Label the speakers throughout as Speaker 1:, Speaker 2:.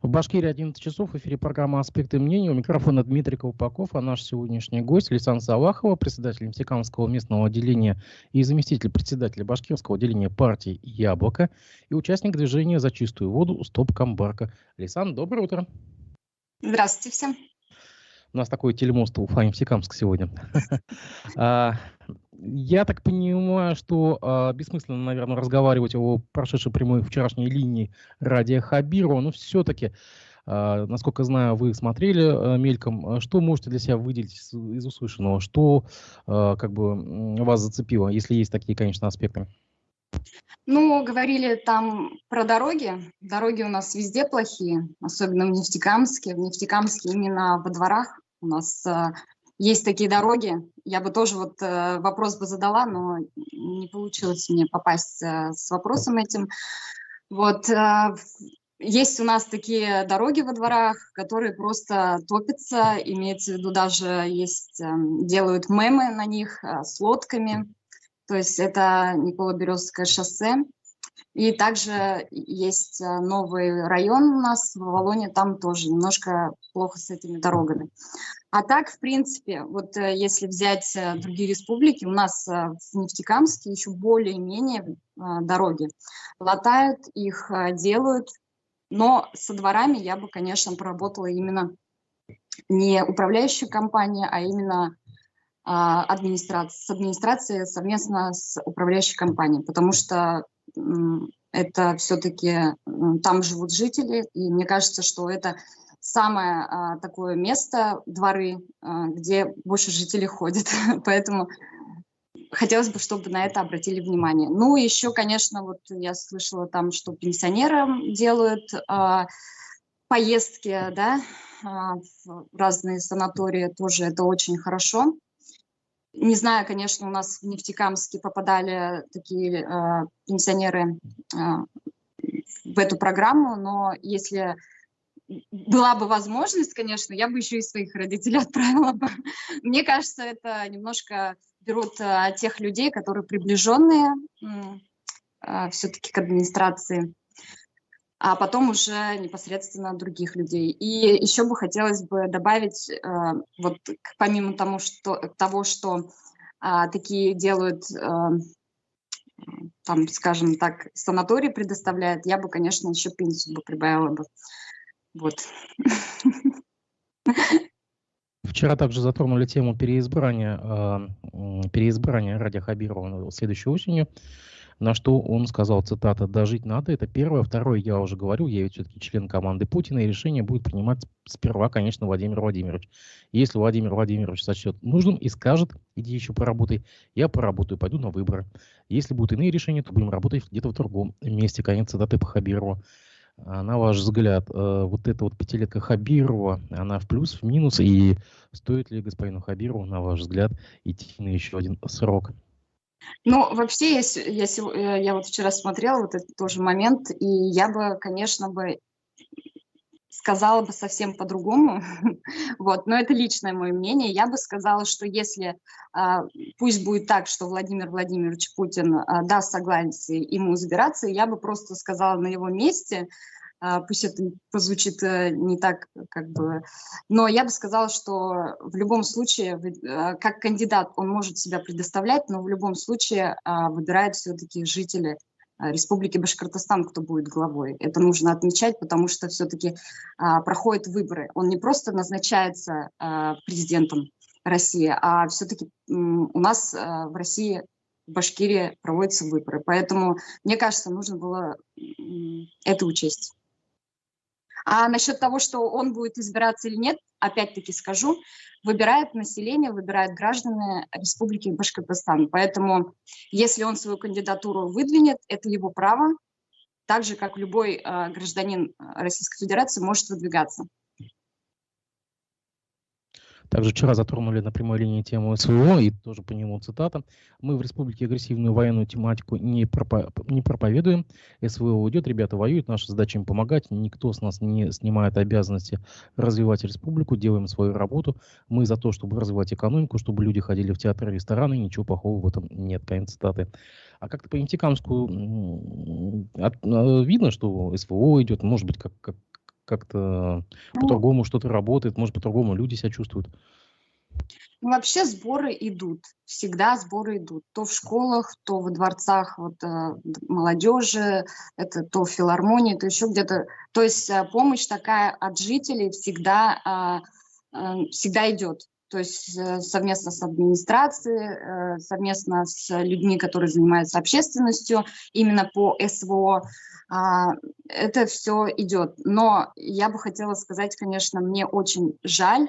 Speaker 1: В Башкирии 11 часов, в эфире программа «Аспекты мнений». У микрофона Дмитрий Колпаков, а наш сегодняшний гость Лейсан Салахова, председатель Нефтекамского местного отделения и заместитель председателя Башкирского отделения партии «Яблоко» и участник движения «За чистую воду» «Стоп Камбарка». Лейсан, доброе утро.
Speaker 2: Здравствуйте всем.
Speaker 1: У нас такой телемост Уфа-Нефтекамск сегодня. Я так понимаю, что бессмысленно, наверное, разговаривать о прошедшей прямой вчерашней линии Радия Хабирова, но все-таки, насколько знаю, вы смотрели мельком. Что можете для себя выделить из услышанного? Что вас зацепило, если есть такие, конечно, аспекты?
Speaker 2: Ну, говорили там про дороги. Дороги у нас везде плохие, особенно в Нефтекамске. В Нефтекамске именно во дворах у нас есть такие дороги. Я бы тоже вопрос бы задала, но не получилось мне попасть с вопросом этим. Есть у нас такие дороги во дворах, которые просто топятся, имеется в виду даже делают мемы на них с лодками. То есть это Николо-Березское шоссе. И также есть новый район у нас в Авалоне, там тоже немножко плохо с этими дорогами. А так, в принципе, если взять другие республики, у нас в Нефтекамске еще более-менее дороги. Латают их, делают, но со дворами я бы, конечно, проработала именно не управляющая компания, а именно с администрацией совместно с управляющей компанией, потому что это все-таки там живут жители, и мне кажется, что это самое такое место, дворы, где больше жителей ходят, поэтому хотелось бы, чтобы на это обратили внимание. Ну, еще, конечно, я слышала там, что пенсионерам делают поездки, да, в разные санатории, тоже это очень хорошо. Не знаю, конечно, у нас в Нефтекамске попадали такие пенсионеры в эту программу, но если была бы возможность, конечно, я бы еще и своих родителей отправила бы. Мне кажется, это немножко берут тех людей, которые приближенные все-таки к администрации, а потом уже непосредственно других людей. И еще бы хотелось бы добавить, помимо того, что такие делают, там, скажем так, санаторий предоставляет, я бы, конечно, еще пенсию бы прибавила бы.
Speaker 1: Вчера также затронули тему переизбрания Радия Хабирова следующей осенью. На что он сказал, цитата: «Дожить надо, это первое. Второе, я уже говорю, я ведь все-таки член команды Путина, и решение будет принимать сперва, конечно, Владимир Владимирович. Если Владимир Владимирович сочтет нужным и скажет, иди еще поработай, я поработаю, пойду на выборы. Если будут иные решения, то будем работать где-то в другом месте». Конец цитаты по Хабирову. На ваш взгляд, эта пятилетка Хабирова, она в плюс, в минус, и стоит ли господину Хабирову, на ваш взгляд, идти на еще один срок?
Speaker 2: Ну, вообще, я вчера смотрела этот тоже момент, и я бы, конечно, сказала бы совсем по-другому, но это личное мое мнение. Я бы сказала, что если пусть будет так, что Владимир Владимирович Путин даст согласие ему избираться, я бы просто сказала на его месте, пусть это прозвучит не так, но я бы сказала, что в любом случае, как кандидат, он может себя предоставлять, но в любом случае выбирают все-таки жители Республики Башкортостан, кто будет главой. Это нужно отмечать, потому что все-таки проходят выборы. Он не просто назначается президентом России, а все-таки у нас в России, в Башкирии проводятся выборы. Поэтому, мне кажется, нужно было это учесть. А насчет того, что он будет избираться или нет, опять-таки скажу, выбирает население, выбирают граждане Республики Башкортостан. Поэтому, если он свою кандидатуру выдвинет, это его право, так же, как любой гражданин Российской Федерации может выдвигаться.
Speaker 1: Также вчера затронули на прямой линии тему СВО, и тоже по нему цитата: «Мы в республике агрессивную военную тематику не проповедуем. СВО уйдет, ребята воюют, наша задача им помогать. Никто с нас не снимает обязанности развивать республику, делаем свою работу. Мы за то, чтобы развивать экономику, чтобы люди ходили в театры, рестораны, ничего плохого в этом нет». Конец цитаты. А как-то по Нефтекамску видно, что СВО идет, может быть, как-то
Speaker 2: Ну,
Speaker 1: по-другому что-то работает, может, по-другому люди себя чувствуют?
Speaker 2: ну, вообще сборы идут, всегда сборы идут. То в школах, то во дворцах вот, молодежи, это то в филармонии, то еще где-то. То есть помощь такая от жителей всегда идет. То есть совместно с администрацией, совместно с людьми, которые занимаются общественностью, именно по СВО, а, это все идет. Но я бы хотела сказать, конечно, мне очень жаль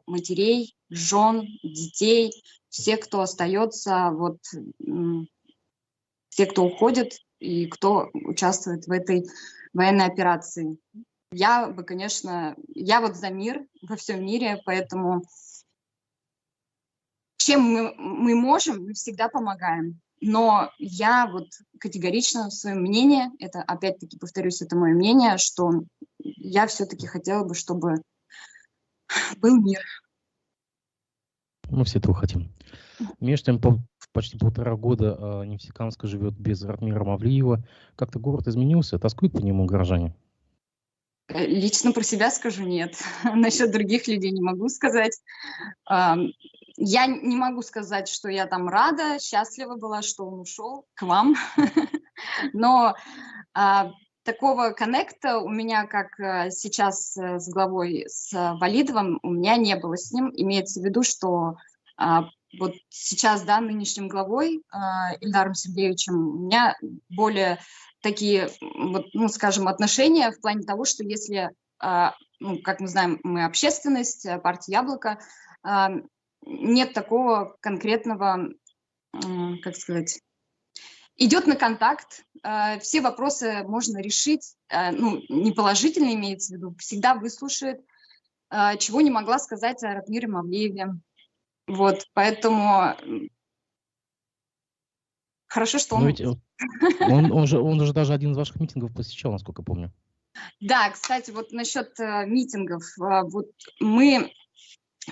Speaker 2: матерей, жен, детей, всех, кто остается, вот, все, кто уходит и кто участвует в этой военной операции. Я бы, конечно, я вот за мир во всем мире, поэтому чем мы можем, мы всегда помогаем. Но я вот категорично в своем мнении, это опять-таки повторюсь, это мое мнение, что я все-таки хотела бы, чтобы был мир.
Speaker 1: Мы все этого хотим. Между тем, почти 1,5 года Нефтекамск живет без Ратмира Мавлиева. Как-то город изменился? Тоскуют по нему горожане?
Speaker 2: Лично про себя скажу нет. Насчет других людей не могу сказать. Я не могу сказать, что я там рада, счастлива была, что он ушел к вам. Но такого коннекта у меня, как сейчас с главой, с Валидовым, у меня не было с ним. Имеется в виду, что вот сейчас, да, нынешним главой Ильдаром Сергеевичем у меня более такие, вот, ну, скажем, отношения в плане того, что если, ну, как мы знаем, мы общественность, партия «Яблоко», нет такого конкретного, как сказать, идет на контакт, все вопросы можно решить, ну, не положительно имеется в виду, всегда выслушает, чего не могла сказать о Ратмире Мавлиеве. Вот, поэтому хорошо, что
Speaker 1: Но
Speaker 2: он...
Speaker 1: ведь он же даже один из ваших митингов посещал, насколько я помню.
Speaker 2: Да, кстати, вот насчет митингов. Вот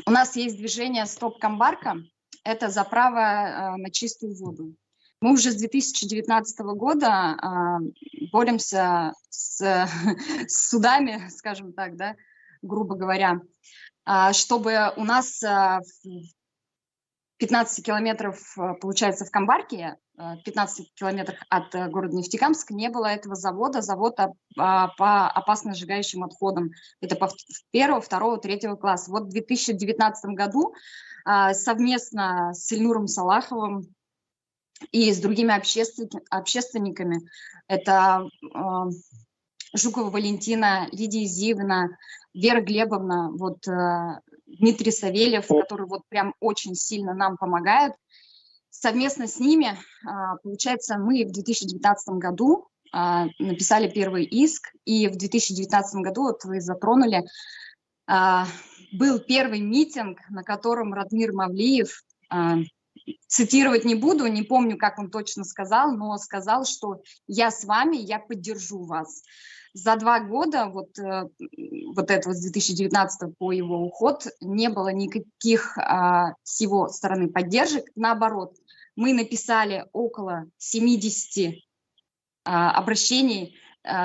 Speaker 2: у нас есть движение «Стоп Камбарка», это за право на чистую воду. Мы уже с 2019 года боремся с судами, скажем так, да, грубо говоря, чтобы у нас в 15 километров, получается, в Камбарке, 15 километрах от города Нефтекамск не было этого завода, по опасно сжигающим отходам. Это по первого, второго, третьего класса. Вот в 2019 году совместно с Ильнуром Салаховым и с другими общественниками, это Жукова Валентина, Лидия Зиевна, Вера Глебовна, вот Дмитрий Савельев, который вот прям очень сильно нам помогает. Совместно с ними, получается, мы в 2019 году написали первый иск, и в 2019 году, вот вы затронули, был первый митинг, на котором Ратмир Мавлиев, цитировать не буду, не помню, как он точно сказал, но сказал, что я с вами, я поддержу вас. За 2 года, вот этого с 2019 по его уход, не было никаких с его стороны поддержек. Наоборот, мы написали около 70 обращений,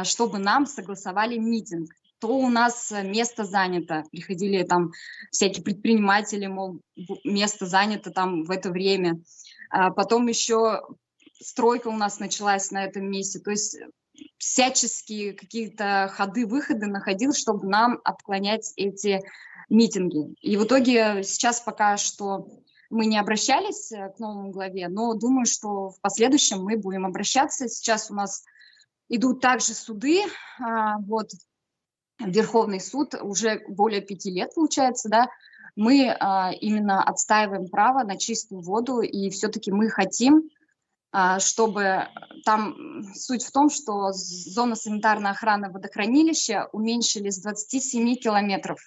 Speaker 2: чтобы нам согласовали митинг. То у нас место занято, приходили там всякие предприниматели, мол, место занято там в это время. Потом еще стройка у нас началась на этом месте. То есть всяческие какие-то ходы-выходы находил, чтобы нам отклонять эти митинги. И в итоге сейчас пока что мы не обращались к новому главе, но думаю, что в последующем мы будем обращаться. Сейчас у нас идут также суды, вот, Верховный суд уже более 5 лет, получается, да, мы именно отстаиваем право на чистую воду, и все-таки мы хотим, чтобы там суть в том, что зона санитарной охраны водохранилища уменьшили с 27 километров,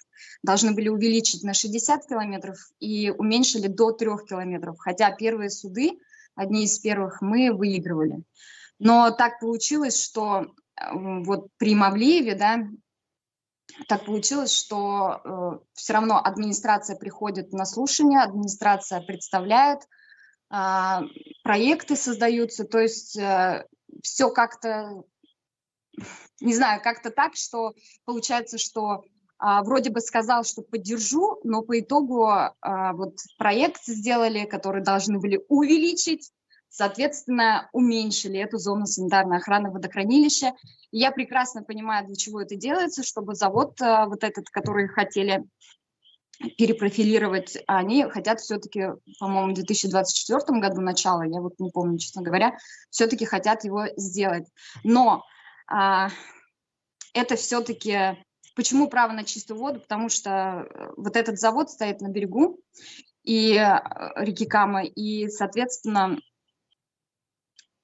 Speaker 2: должны были увеличить на 60 километров и уменьшили до 3 километров, хотя первые суды, одни из первых, мы выигрывали. Но так получилось, что вот при Мавлиеве, да, так получилось, что все равно администрация приходит на слушание, администрация представляет, проекты создаются, то есть все как-то не знаю, как-то так, что получается, что вроде бы сказал, что поддержу, но по итогу вот проект сделали, который должны были увеличить, соответственно, уменьшили эту зону санитарной охраны водохранилища. И я прекрасно понимаю, для чего это делается, чтобы завод вот этот, который хотели перепрофилировать, они хотят все-таки, по-моему, в 2024 году начало, я вот не помню, честно говоря, все-таки хотят его сделать. Но это все-таки... Почему право на чистую воду? Потому что вот этот завод стоит на берегу и реки Кама, и, соответственно,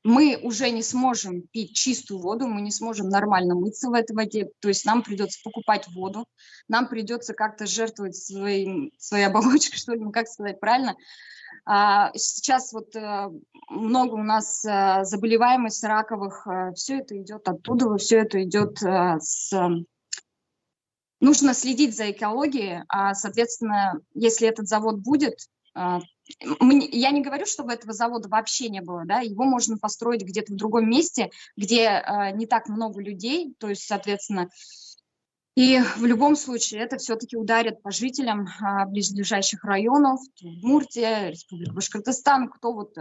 Speaker 2: мы уже не сможем пить чистую воду, мы не сможем нормально мыться в этой воде, то есть нам придется покупать воду, нам придется как-то жертвовать своей оболочкой, что ли, ну, как сказать правильно. Сейчас вот много у нас заболеваемость раковых, все это идет оттуда, все это идет с... Нужно следить за экологией, соответственно, если этот завод будет, я не говорю, чтобы этого завода вообще не было, да, его можно построить где-то в другом месте, где не так много людей, то есть, соответственно, и в любом случае это все-таки ударит по жителям близлежащих районов, Удмуртия, Республика Башкортостан, кто вот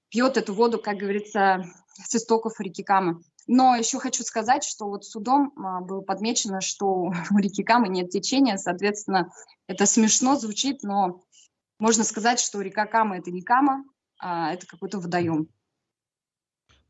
Speaker 2: пьет эту воду, как говорится, с истоков реки Камы. Но еще хочу сказать, что вот судом было подмечено, что у реки Камы нет течения, соответственно, это смешно звучит, но можно сказать, что река Кама – это не Кама, а это какой-то водоем.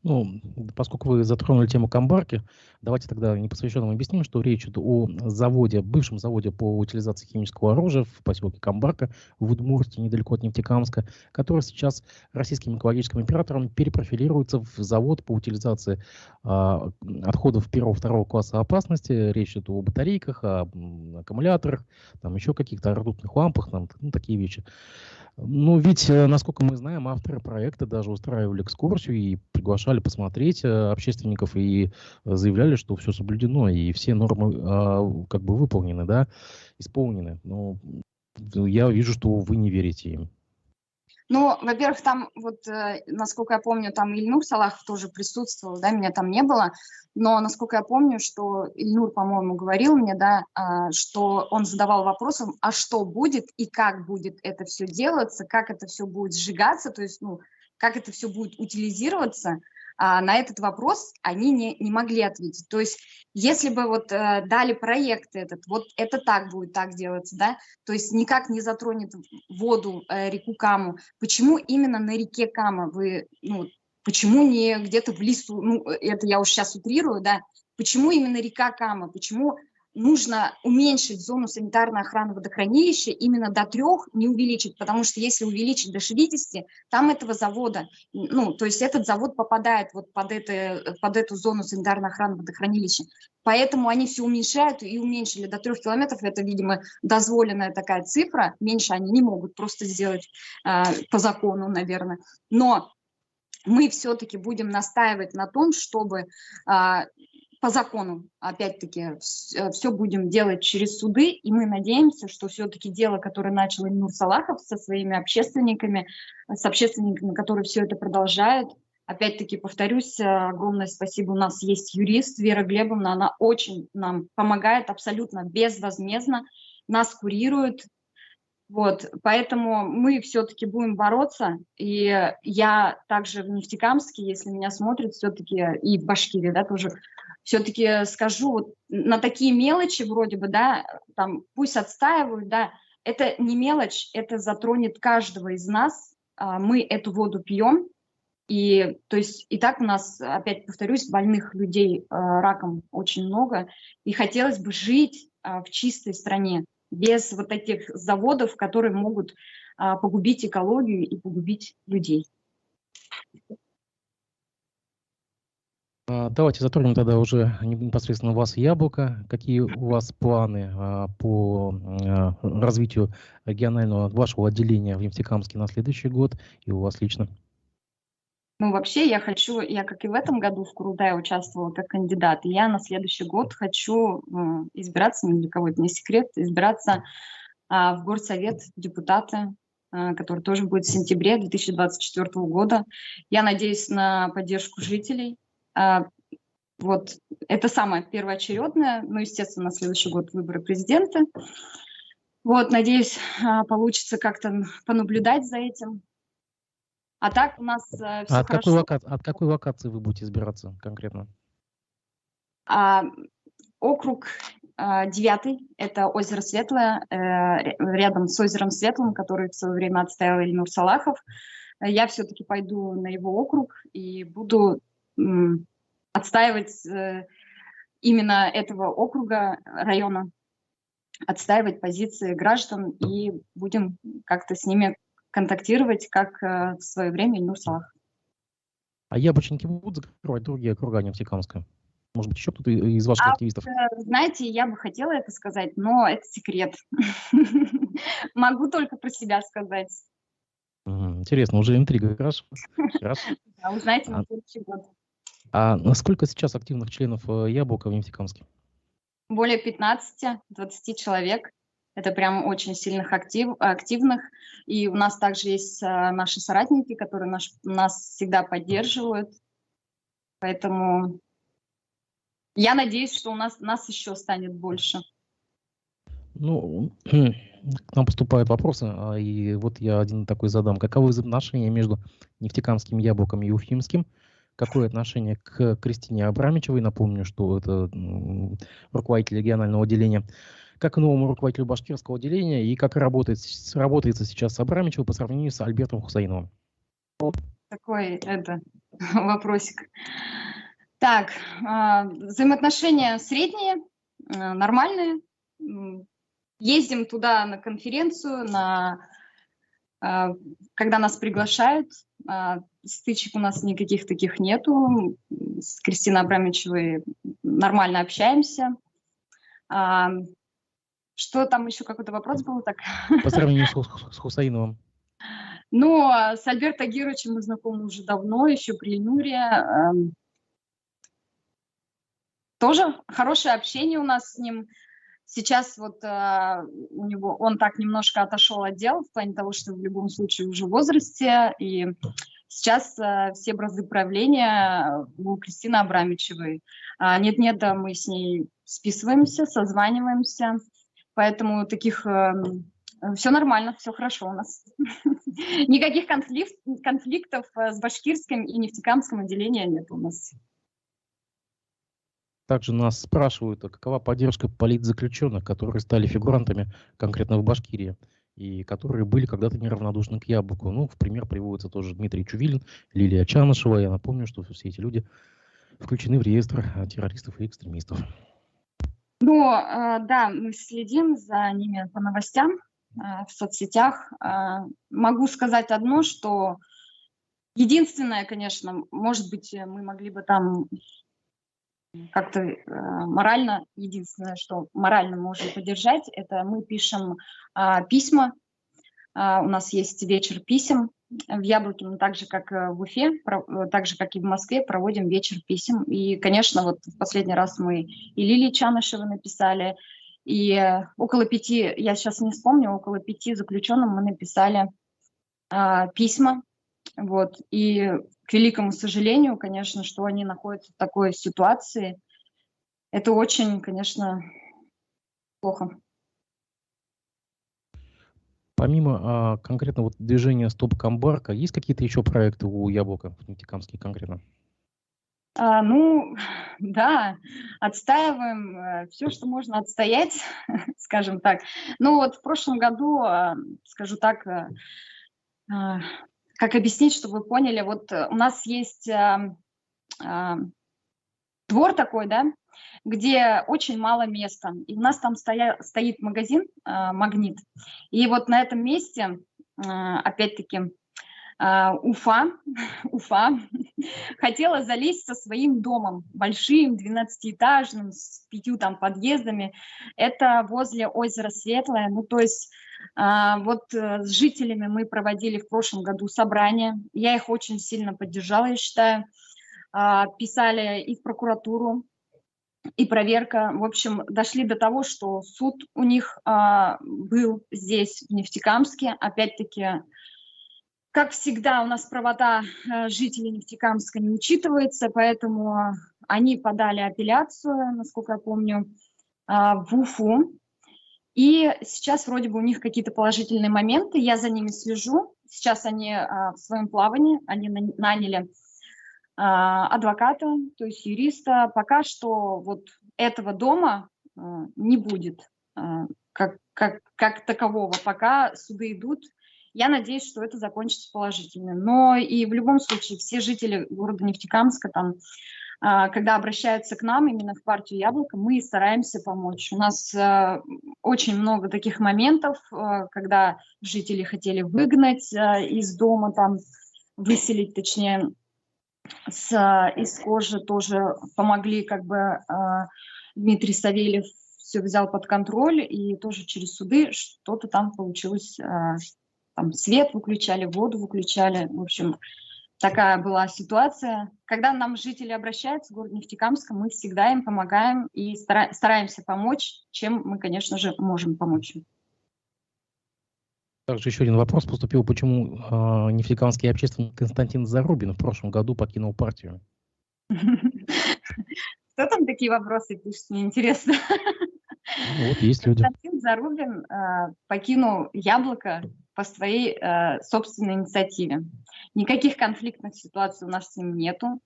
Speaker 1: Ну, поскольку вы затронули тему Камбарки, давайте тогда непосвященным объясним, что речь идет о заводе, бывшем заводе по утилизации химического оружия в поселке Камбарка в Удмуртии, недалеко от Нефтекамска, который сейчас российским экологическим оператором перепрофилируется в завод по утилизации отходов первого-второго класса опасности. Речь идет о батарейках, о аккумуляторах, там еще каких-то ртутных лампах, там, ну, такие вещи. Ну, ведь, насколько мы знаем, авторы проекта даже устраивали экскурсию и приглашали посмотреть общественников и заявляли, что все соблюдено и все нормы как бы выполнены, да, исполнены. Но я вижу, что вы не верите им.
Speaker 2: Ну, во-первых, там вот, насколько я помню, там Ильнур Салахов тоже присутствовал, да, меня там не было, но насколько я помню, что Ильнур, по-моему, говорил мне, да, что он задавал вопросом, а что будет и как будет это все делаться, как это все будет сжигаться, то есть, ну, как это все будет утилизироваться. На этот вопрос они не могли ответить. То есть, если бы вот дали проект этот, вот это так будет так делаться, да, то есть никак не затронет воду, реку Каму. Почему именно на реке Кама? Ну, почему не где-то в лесу? Ну, это я уж сейчас утрирую, да. Почему именно река Кама? Почему нужно уменьшить зону санитарной охраны водохранилища именно до 3, не увеличить, потому что если увеличить до 60, там этого завода, ну, то есть этот завод попадает вот под эту зону санитарной охраны водохранилища. Поэтому они все уменьшают и уменьшили до 3 километров, это, видимо, дозволенная такая цифра, меньше они не могут просто сделать по закону, наверное. Но мы все-таки будем настаивать на том, чтобы... по закону, опять-таки, все будем делать через суды, и мы надеемся, что все-таки дело, которое начал Ильнур Салахов со своими общественниками, которые все это продолжают, опять-таки, повторюсь, огромное спасибо, у нас есть юрист Вера Глебовна, она очень нам помогает абсолютно безвозмездно, нас курирует. Вот, поэтому мы все-таки будем бороться, и я также в Нефтекамске, если меня смотрят, все-таки и в Башкирии, да, тоже, все-таки скажу, вот, на такие мелочи вроде бы, да, там, пусть отстаивают, да, это не мелочь, это затронет каждого из нас, мы эту воду пьем, и, то есть, и так у нас, опять повторюсь, больных людей раком очень много, и хотелось бы жить в чистой стране, без вот этих заводов, которые могут погубить экологию и погубить людей.
Speaker 1: Давайте затронем тогда уже непосредственно вас, Яблоко. Какие у вас планы по развитию регионального вашего отделения в Нефтекамске на следующий год и у вас лично?
Speaker 2: Ну, вообще, я как и в этом году в Курултае участвовала как кандидат, и я на следующий год хочу избираться, ни для кого это не секрет, избираться в горсовет депутата, который тоже будет в сентябре 2024 года. Я надеюсь на поддержку жителей. Вот это самое первоочередное. Ну, естественно, на следующий год выборы президента. Вот, надеюсь, получится как-то понаблюдать за этим. А так у нас
Speaker 1: А
Speaker 2: все хорошо.
Speaker 1: от какой локации вы будете избираться конкретно?
Speaker 2: Округ 9, это озеро Светлое, рядом с озером Светлым, который в свое время отстаивал Ильнур Салахов. Я все-таки пойду на его округ и буду отстаивать именно этого округа, района, отстаивать позиции граждан, и будем как-то с ними контактировать, как в свое время Ильнур Салахов.
Speaker 1: А яблочники будут закрывать другие округа Нефтекамска? Может быть, еще кто-то из ваших активистов?
Speaker 2: Знаете, я бы хотела это сказать, но это секрет. Могу только про себя сказать.
Speaker 1: Интересно, уже интрига. Хорошо.
Speaker 2: Да, узнаете на следующий год.
Speaker 1: А насколько сейчас активных членов Яблока в Нефтекамске?
Speaker 2: Более 15-20 человек. Это прям очень сильных активных. И у нас также есть наши соратники, которые нас всегда поддерживают. Поэтому я надеюсь, что у нас еще станет больше.
Speaker 1: Ну, к нам поступают вопросы, и вот я один такой задам. Каковы взаимоотношения между Нефтекамским Яблоком и Уфимским? Какое отношение к Кристине Абрамичевой? Напомню, что это руководитель регионального отделения. Как новому руководителю башкирского отделения, и как работается сейчас с Абрамичевой по сравнению с Альбертом Хусаиновым?
Speaker 2: Такой вопросик. Так, взаимоотношения средние, нормальные. Ездим туда на конференцию, когда нас приглашают. Стычек у нас никаких таких нету. С Кристиной Абрамичевой нормально общаемся. Что там еще, какой-то вопрос был? Так?
Speaker 1: По сравнению с Хусаиновым.
Speaker 2: Ну, с Альбертом Гировичем мы знакомы уже давно, еще при Ильнуре. Тоже хорошее общение у нас с ним. Сейчас вот у него, он так немножко отошел от дел, в плане того, что в любом случае уже в возрасте, и сейчас все бразды правления у Кристины Абрамичевой. Нет-нет, да, мы с ней списываемся, созваниваемся, поэтому таких... все нормально, все хорошо у нас. Никаких конфликтов с башкирским и нефтекамским отделением нет у нас.
Speaker 1: Также нас спрашивают, какова поддержка политзаключенных, которые стали фигурантами конкретно в Башкирии и которые были когда-то неравнодушны к Яблоку. Ну, в пример приводится тоже Дмитрий Чувилин, Лилия Чанышева. Я напомню, что все эти люди включены в реестр террористов и экстремистов.
Speaker 2: Ну, да, мы следим за ними по новостям в соцсетях. Могу сказать одно, что единственное, конечно, может быть, мы могли бы там как-то морально, единственное, что морально можем поддержать, это мы пишем письма. У нас есть вечер писем в Яблоке, но так же, как в Уфе, так же, как и в Москве, проводим вечер писем. И, конечно, вот в последний раз мы и Лилии Чанышевой написали, и около 5, я сейчас не вспомню, около 5 заключенным мы написали письма. Вот. И к великому сожалению, конечно, что они находятся в такой ситуации, это очень, конечно, плохо.
Speaker 1: Помимо конкретно вот движения «Стоп Камбарка», есть какие-то еще проекты у Яблока в Нефтекамске конкретно?
Speaker 2: Ну, да, отстаиваем все, что можно отстоять, скажем так. Ну вот в прошлом году, скажу так, как объяснить, чтобы вы поняли, вот у нас есть двор такой, да, где очень мало места. И у нас там стоит магазин «Магнит». И вот на этом месте, опять-таки, Уфа хотела залезть со своим домом, большим, 12-этажным, с 5 там подъездами. Это возле озера Светлое. Ну, то есть вот с жителями мы проводили в прошлом году собрание. Я их очень сильно поддержала, я считаю. Писали и в прокуратуру, и проверка. В общем, дошли до того, что суд у них был здесь, в Нефтекамске. Опять-таки, как всегда, у нас правота жителей Нефтекамска не учитывается, поэтому они подали апелляцию, насколько я помню, в Уфу. И сейчас вроде бы у них какие-то положительные моменты, я за ними слежу. Сейчас они в своем плавании, они наняли адвоката, то есть юриста. Пока что вот этого дома не будет как такового, пока суды идут. Я надеюсь, что это закончится положительно. Но и в любом случае все жители города Нефтекамска, там, когда обращаются к нам, именно в партию «Яблоко», мы стараемся помочь. У нас очень много таких моментов, когда жители хотели выгнать из дома, там, выселить, точнее, из кожи тоже помогли, как бы Дмитрий Савельев все взял под контроль, и тоже через суды что-то там получилось, там свет выключали, воду выключали, в общем, такая была ситуация. Когда нам жители обращаются в город Нефтекамска, мы всегда им помогаем и стараемся помочь, чем мы, конечно же, можем помочь.
Speaker 1: Также еще один вопрос поступил, почему нефтекамский общественник Константин Зарубин в прошлом году покинул партию?
Speaker 2: Кто там такие вопросы пишет, мне интересно.
Speaker 1: Ну, вот есть люди.
Speaker 2: Константин Зарубин покинул «Яблоко» по своей собственной инициативе. Никаких конфликтных ситуаций у нас с ним нету.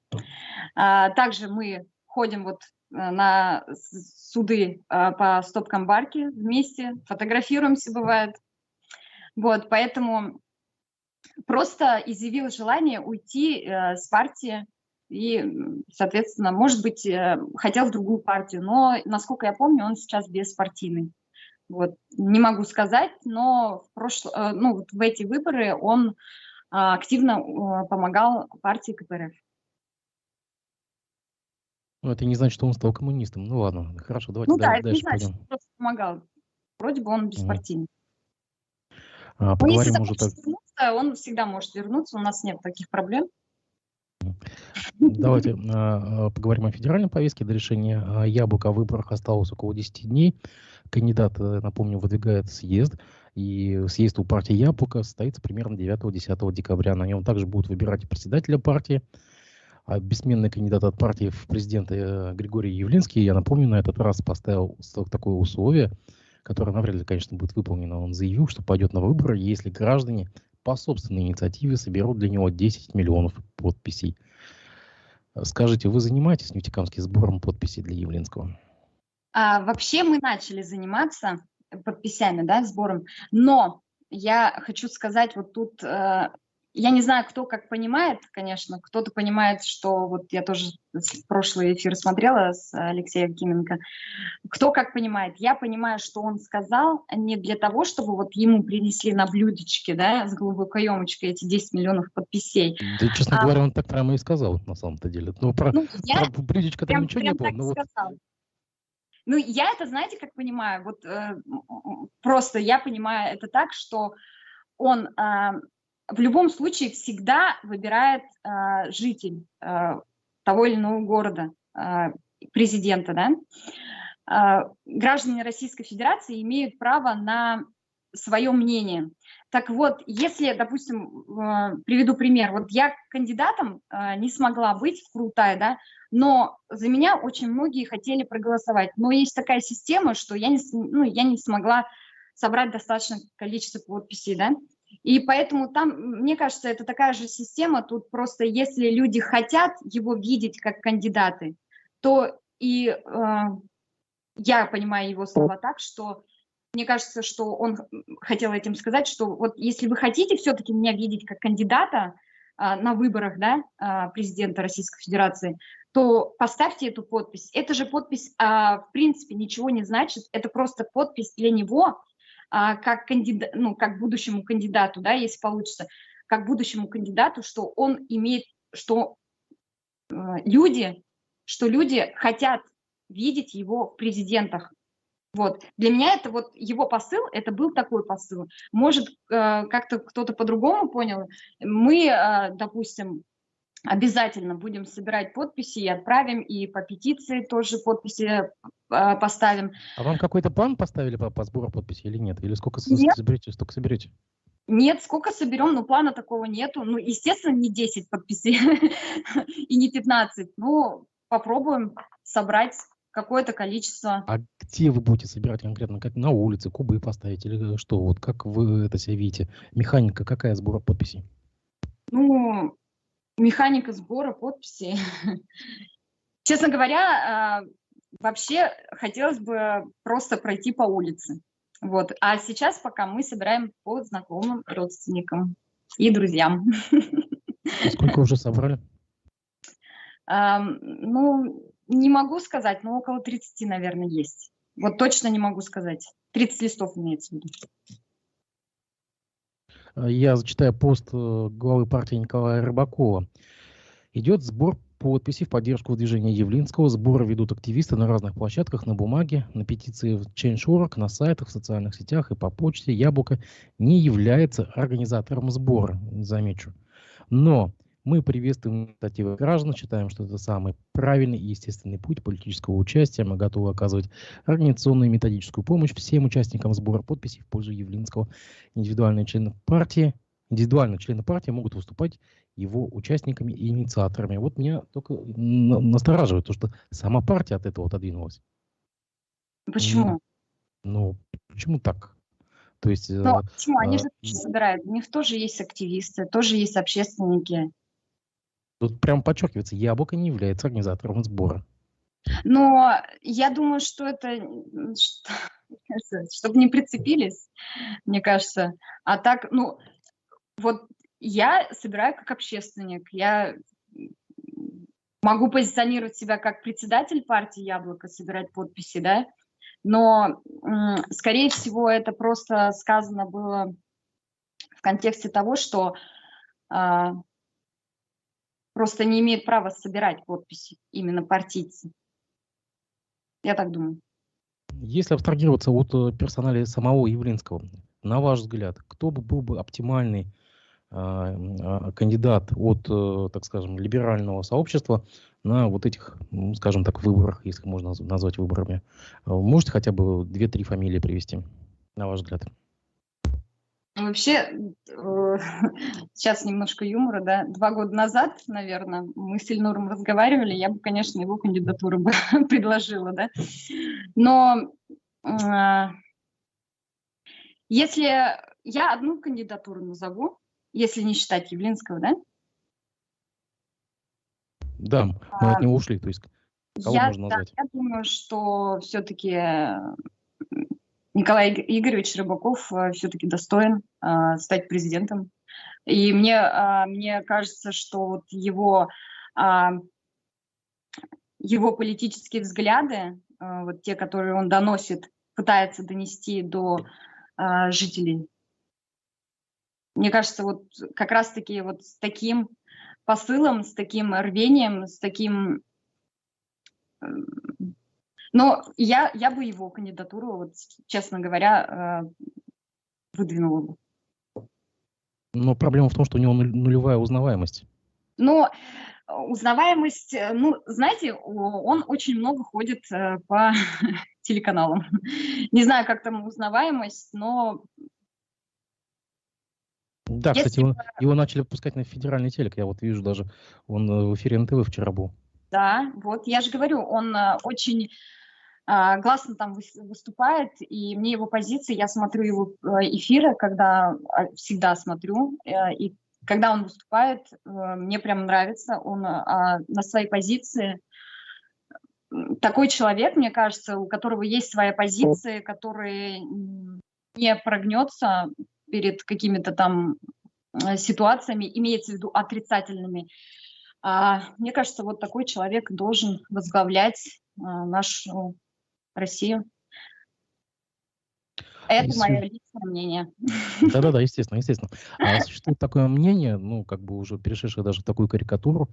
Speaker 2: Также мы ходим вот на суды по Стоп-Камбарке вместе, фотографируемся, бывает. Вот, поэтому просто изъявил желание уйти с партии и, соответственно, может быть, хотел в другую партию, но, насколько я помню, он сейчас беспартийный. Вот. Не могу сказать, но в эти выборы он активно помогал партии КПРФ.
Speaker 1: Ну, это не значит, что он стал коммунистом. Ну ладно, хорошо, давайте дальше
Speaker 2: это не значит,
Speaker 1: пойдем.
Speaker 2: что он просто помогал. Вроде бы он беспартийный.
Speaker 1: Поговорим уже так.
Speaker 2: Вернуться, он всегда может вернуться, у нас нет таких проблем.
Speaker 1: Давайте поговорим о федеральной повестке. До решения «Яблоко» о выборах осталось около 10 дней. Кандидат, напомню, выдвигает съезд. И съезд у партии «Яблоко» состоится примерно 9-10 декабря. На нем также будут выбирать председателя партии. А бессменный кандидат от партии в президенты Григорий Явлинский, я напомню, на этот раз поставил такое условие, которое навряд ли, конечно, будет выполнено. Он заявил, что пойдет на выборы, если граждане по собственной инициативе соберут для него 10 миллионов подписей. Скажите, вы занимаетесь в Нефтекамске сбором подписей для Явлинского?
Speaker 2: Вообще мы начали заниматься подписями, да, сбором, но я хочу сказать, вот тут, я не знаю, кто как понимает, конечно, кто-то понимает, что, вот я тоже прошлый эфир смотрела с Алексеем Кименко, кто как понимает, я понимаю, что он сказал не для того, чтобы вот ему принесли на блюдечке, да, с голубой каемочкой эти 10 миллионов подписей.
Speaker 1: Да, честно говоря, он так прямо и сказал, на самом-то деле. Ну, про блюдечко там ничего не было.
Speaker 2: Ну, я это, знаете, как понимаю, вот просто я понимаю это так, что он в любом случае всегда выбирает житель того или иного города, президента, да. Граждане Российской Федерации имеют право на свое мнение. Так вот, если, допустим, приведу пример, вот я кандидатом не смогла быть в Курултае, да, но за меня очень многие хотели проголосовать. Но есть такая система, что я не смогла собрать достаточное количество подписей, да. И поэтому там, мне кажется, это такая же система. Тут просто если люди хотят его видеть как кандидаты, то и я понимаю его слова так, что мне кажется, что он хотел этим сказать, что вот если вы хотите все-таки меня видеть как кандидата на выборах, да, президента Российской Федерации, то поставьте эту подпись. Эта же подпись, в принципе, ничего не значит. Это просто подпись для него, как кандидат, ну, как будущему кандидату, да, если получится, как будущему кандидату, что он имеет, что люди хотят видеть его в президентах. Вот. Для меня это вот его посыл, это был такой посыл. Может, как-то кто-то по-другому понял. Мы, допустим, обязательно будем собирать подписи и отправим, и по петиции тоже подписи поставим.
Speaker 1: А вам какой-то план поставили по сбору подписей или нет? Или сколько соберете, столько соберете?
Speaker 2: Нет, сколько соберем, но плана такого нету. Ну, естественно, не 10 подписей и не 15. Ну, попробуем собрать какое-то количество.
Speaker 1: А где вы будете собирать конкретно? Как на улице, кубы поставить или что? Вот как вы это себе видите? Механика какая сбора подписей?
Speaker 2: Ну, механика сбора подписей. Честно говоря, вообще хотелось бы просто пройти по улице. Вот. А сейчас пока мы собираем по знакомым, родственникам и друзьям.
Speaker 1: Сколько уже собрали?
Speaker 2: Ну, не могу сказать, но около 30, наверное, есть. Вот точно не могу сказать. 30 листов имеется в виду.
Speaker 1: Я зачитаю пост главы партии Николая Рыбакова. Идет сбор подписей в поддержку движения Явлинского. Сборы ведут активисты на разных площадках, на бумаге, на петиции в Change.org, на сайтах, в социальных сетях и по почте. Яблоко не является организатором сбора, замечу. Но мы приветствуем инициативы граждан, считаем, что это самый правильный и естественный путь политического участия. Мы готовы оказывать организационную и методическую помощь всем участникам сбора подписей в пользу Явлинского. Индивидуальные члены партии могут выступать его участниками и инициаторами. Вот меня только настораживает то, что сама партия от этого отодвинулась.
Speaker 2: Почему?
Speaker 1: Ну, почему так? То есть...
Speaker 2: Ну, почему? Они же тоже собирают. У них тоже есть активисты, тоже есть общественники.
Speaker 1: Тут прям подчеркивается, Яблоко не является организатором сбора.
Speaker 2: Но я думаю, что это, чтобы не прицепились, мне кажется. А так, ну, вот я собираю как общественник. Я могу позиционировать себя как председатель партии «Яблоко», собирать подписи, да, но, скорее всего, это просто сказано было в контексте того, что просто не имеют права собирать подписи именно партийцы. Я так думаю.
Speaker 1: Если абстрагироваться от персоналии самого Явлинского, на ваш взгляд, кто бы был бы оптимальный кандидат от, так скажем, либерального сообщества на вот этих, скажем так, выборах, если можно назвать выборами? Можете хотя бы 2-3 фамилии привести, на ваш взгляд?
Speaker 2: Вообще, сейчас немножко юмора, да. 2 года назад, наверное, мы с Ильнуром разговаривали, я бы, конечно, его кандидатуру бы предложила, да. Но если я одну кандидатуру назову, если не считать Явлинского, да?
Speaker 1: Да, мы от него ушли, то есть кого можно назвать?
Speaker 2: Я думаю, что все-таки Николай Игоревич Рыбаков все-таки достоин стать президентом. И мне кажется, что вот его политические взгляды, вот те, которые он доносит, пытается донести до жителей, мне кажется, вот как раз-таки вот с таким посылом, с таким рвением, с таким... Но я бы его кандидатуру, вот, честно говоря, выдвинула бы.
Speaker 1: Но проблема в том, что у него нулевая узнаваемость.
Speaker 2: Но узнаваемость, ну, знаете, он очень много ходит по телеканалам. Не знаю, как там узнаваемость, но...
Speaker 1: Да, кстати, его начали пускать на федеральный телек. Я вот вижу даже, он в эфире НТВ вчера был. Да,
Speaker 2: вот, я же говорю, он очень гласно там выступает, и мне его позиции, я смотрю его эфиры, всегда смотрю, и когда он выступает, мне прям нравится, он на своей позиции. Такой человек, мне кажется, у которого есть своя позиция, который не прогнется перед какими-то там ситуациями, имеется в виду отрицательными. Мне кажется, вот такой человек должен возглавлять нашу Россию. Это мое личное мнение.
Speaker 1: Да-да-да, естественно. А существует такое мнение, ну, как бы уже перешедшее даже в такую карикатуру,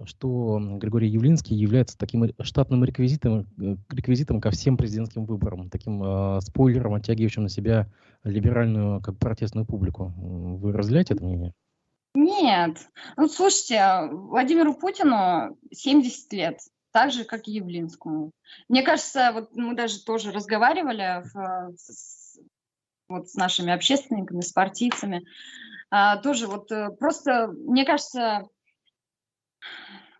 Speaker 1: что Григорий Явлинский является таким штатным реквизитом ко всем президентским выборам, таким спойлером, оттягивающим на себя либеральную, как протестную публику. Вы разделяете это мнение?
Speaker 2: Нет. Ну, слушайте, Владимиру Путину 70 лет, так же, как и Явлинскому. Мне кажется, вот мы даже тоже разговаривали вот с нашими общественниками, с партийцами. Тоже вот просто, мне кажется,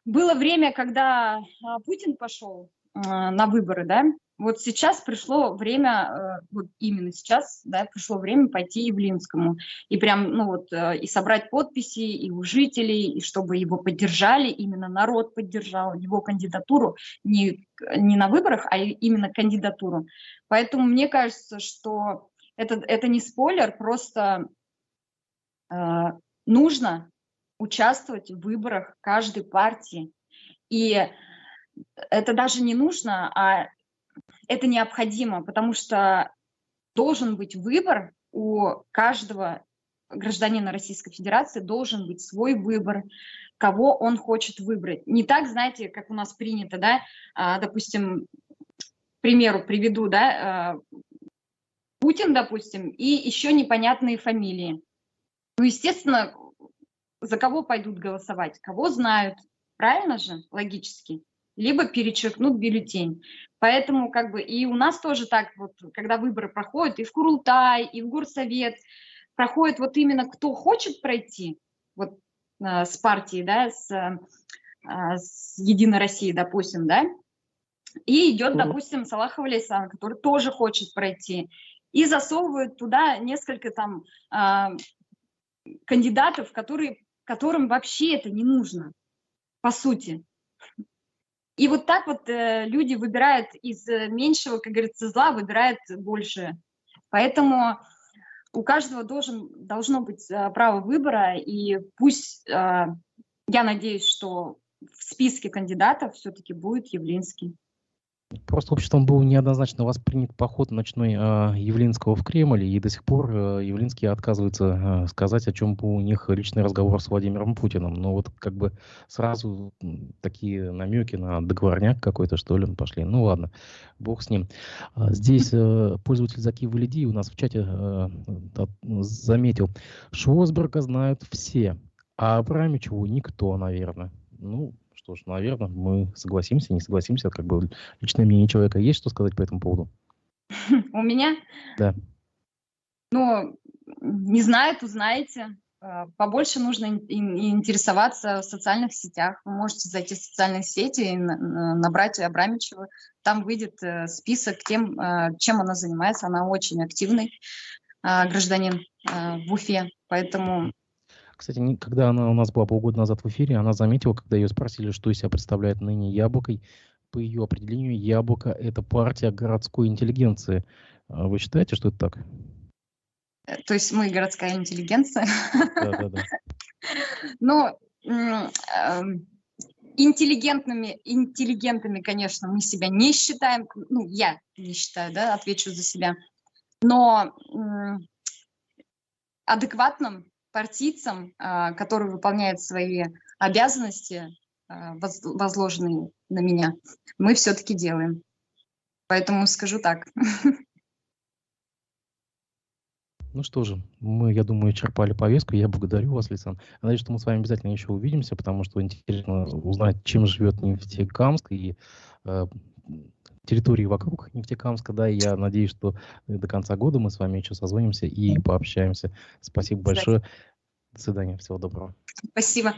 Speaker 2: было время, когда Путин пошел на выборы, да, вот сейчас пришло время, вот именно сейчас, да, пришло время пойти Явлинскому. И прям, ну вот, и собрать подписи и у жителей, и чтобы его поддержали, именно народ поддержал его кандидатуру, не на выборах, а именно кандидатуру. Поэтому мне кажется, что это не спойлер, просто нужно участвовать в выборах каждой партии. И это даже не нужно, а это необходимо, потому что должен быть выбор у каждого гражданина Российской Федерации, должен быть свой выбор, кого он хочет выбрать. Не так, знаете, как у нас принято, да, допустим, к примеру приведу, да, Путин, допустим, и еще непонятные фамилии. Ну, естественно, за кого пойдут голосовать? Кого знают? Правильно же? Логически. Либо перечеркнут бюллетень. Поэтому как бы и у нас тоже так, вот, когда выборы проходят, и в Курултай, и в Горсовет, проходит вот именно кто хочет пройти, вот с партией, да, с Единой Россией, допустим, да, и идет, допустим, Салахов Лейсан, который тоже хочет пройти, и засовывают туда несколько там кандидатов, которым вообще это не нужно, по сути. И вот так вот люди выбирают из меньшего, как говорится, зла, выбирают больше. Поэтому у каждого должно быть право выбора, и пусть, я надеюсь, что в списке кандидатов все-таки будет Явлинский.
Speaker 1: Просто обществом был неоднозначно воспринят поход ночной Явлинского в Кремль, и до сих пор Явлинский отказывается сказать, о чем был у них личный разговор с Владимиром Путиным. Но вот как бы сразу такие намеки на договорняк какой-то, что ли, пошли. Ну ладно, бог с ним. Здесь пользователь Закиева Лидии у нас в чате заметил, Шлосберга знают все, а Абрамичеву никто, наверное. Ну, что ж, наверное, мы согласимся, не согласимся. Как бы личное мнение человека есть, что сказать по этому поводу?
Speaker 2: У меня?
Speaker 1: Да.
Speaker 2: Ну, не знает, узнаете. Побольше нужно интересоваться в социальных сетях. Вы можете зайти в социальные сети и набрать Абрамичеву. Там выйдет список тем, чем она занимается. Она очень активный гражданин в Уфе. Поэтому...
Speaker 1: Кстати, когда она у нас была полгода назад в эфире, она заметила, когда ее спросили, что из себя представляет ныне Яблокой, по ее определению, Яблоко – это партия городской интеллигенции. Вы считаете, что это так?
Speaker 2: То есть мы городская интеллигенция?
Speaker 1: Да.
Speaker 2: Ну, интеллигентами, конечно, мы себя не считаем. Ну, я не считаю, да, отвечу за себя. Но адекватным партийцам, которые выполняют свои обязанности, возложенные на меня, мы все-таки делаем. Поэтому скажу так.
Speaker 1: Ну что же, мы, я думаю, исчерпали повестку. Я благодарю вас, Лейсан. Надеюсь, что мы с вами обязательно еще увидимся, потому что интересно узнать, чем живет Нефтекамск и территории вокруг Нефтекамска. Да, и я надеюсь, что до конца года мы с вами еще созвонимся и пообщаемся. Спасибо большое. До свидания. Всего доброго.
Speaker 2: Спасибо.